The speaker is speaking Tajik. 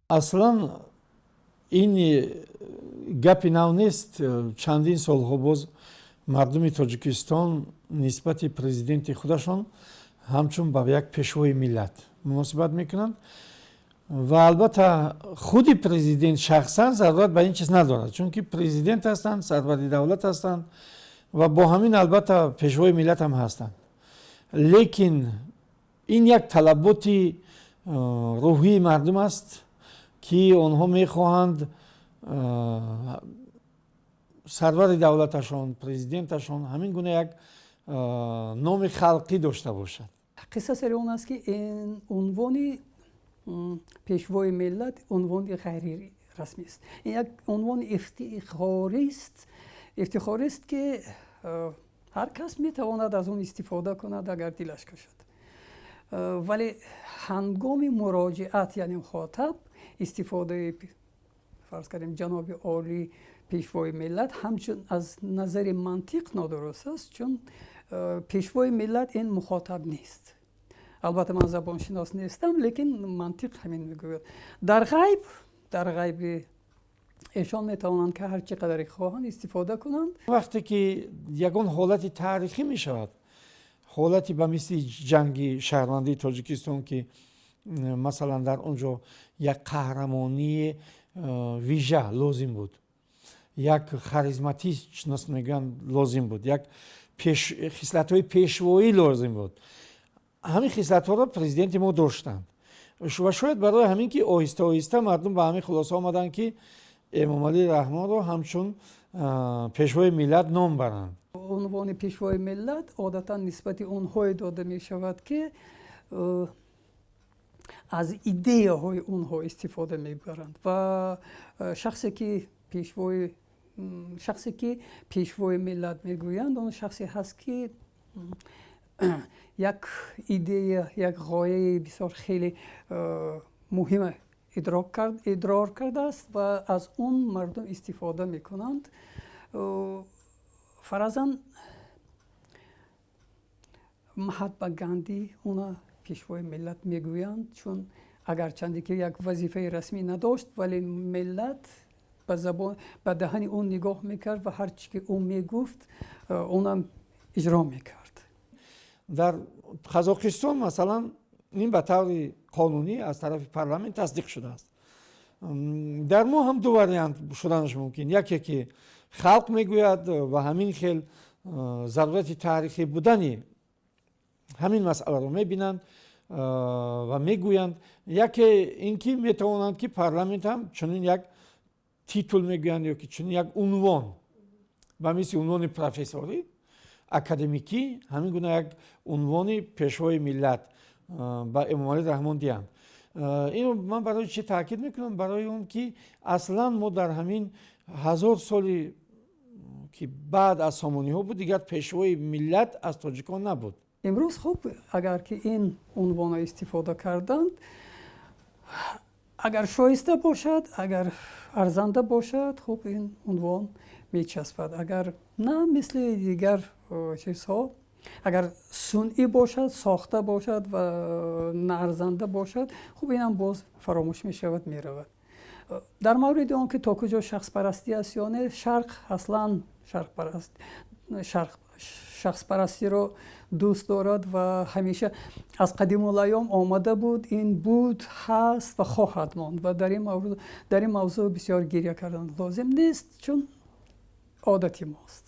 аслан ин гапи нав нест. Чандин солҳо боз мардуми Тоҷикистон нисбати президенти худашон ҳамчун ба як пешвои миллат муносибат мекунанд ва албатта худи президент шахсан зарурат ба ин чиз надорад, чунки президент ҳастанд, сарвари давлат ҳастанд ва бо ҳамин албатта пешвои миллат ҳам ҳастанд. Лекин ин як талаботи рӯҳии мардум аст, ки онҳо мехоҳанд сарвари давлаташон, президенташон ҳамин гуна як номи халқӣ дошта бошад. қисса сари он аст ки ин унвони пешвои миллат унвони ғайрирасмист. Ин як унвони ифтихорист, ки ҳар кас метавонад аз он истифода кунад агар дилаш кашад. Вале ҳангоми муроҷиат, яъне мухотаб, истифодаи фарз кардем ҷаноби олӣ пешвои миллат ҳамчун аз назари мантиқ нодуруст аст, чун пешвои миллат ин мухотаб нест. албатта ман забоншинос нестам, лекин мантиқ ҳамин мегӯяд. дар ғайби эшон метавонанд ки ҳар чӣ қадаре хоҳанд истифода кунанд. вақте ки ягон ҳолати таърихӣ мешавад, ҳолати ба мисли ҷанги шаҳрвандии Тоҷикистон, ки масалан дар онҷо як қаҳрамонии вижа лозим буд, як харизматист шинос мегӯянд лозим буд, як хислатҳои пешвоӣ лозим буд. ҳамин хислатҳоро президенти мо доштанд ва шояд барои ҳамин ки оҳиста оҳиста мардум ба ҳамин хулоса омаданд ки Эмомалӣ Раҳмонро ҳамчун пешвои миллат ном баранд. унвони пешвои миллат одатан нисбати онҳое дода мешавад ки аз идеяҳои онҳо истифода мебаранд ва шахсе ки пешвои миллат мегӯянд, он шахсе ҳаст ки як идея, як ғояи бисёр хеле муҳима идрор кардааст ва аз он мардум истифода мекунанд. фаразан Маҳатма Ганди уна пешвои миллат мегӯянд, чун агарчанде ки як вазифаи расмӣ надошт, вале миллат ба даҳани он нигоҳ мекард ва ҳар чӣ ки ӯ мегуфт онам иҷро мекард. дар Қазоқистон масалан ин ба таври қонунӣ аз тарафи парламент тасдиқ шудааст. дар мо ҳам ду вариант шуданаш мумкин. яке ки халқ мегӯяд ва ҳамин хел зарурати таърихӣ будани ҳамин масъаларо мебинанд ва мегӯянд. яке ин ки метавонанд ки парламент ҳам чунин як титул мегӯянд ё ки чунин як унвон ба мисли унвони профессорӣ академикӣ, ҳамин гуна як унвони пешвои миллат ба Эмомалӣ Раҳмон диҳанд. ин ман барои чӣ таъкид мекунам? Барои он ки аслан мо дар ҳамин 1000 соли ки баъд аз сомониҳо буд, дигар пешвои миллат аз тоҷикон набуд. имрӯз хуб агар ки ин унвонро истифода карданд, агар шоиста бошад, агар арзанда бошад, хуб ин унвон мечаспад. агар на, мисли дигар чизҳо, агар сунъӣ бошад, сохта бошад ва наарзанда бошад, хуб инам боз фаромӯш мешавад, меравад. дар мавриди он ки то куҷо шахспарастӣ аст ё не, шарқ аслан шахспарастиро дӯст дорад ва ҳамеша аз қадимулайём омада буд, ин буд, ҳаст ва хоҳад монд ва дар ин мавзӯъ бисёр гирья кардан лозим нест, чун одати мост.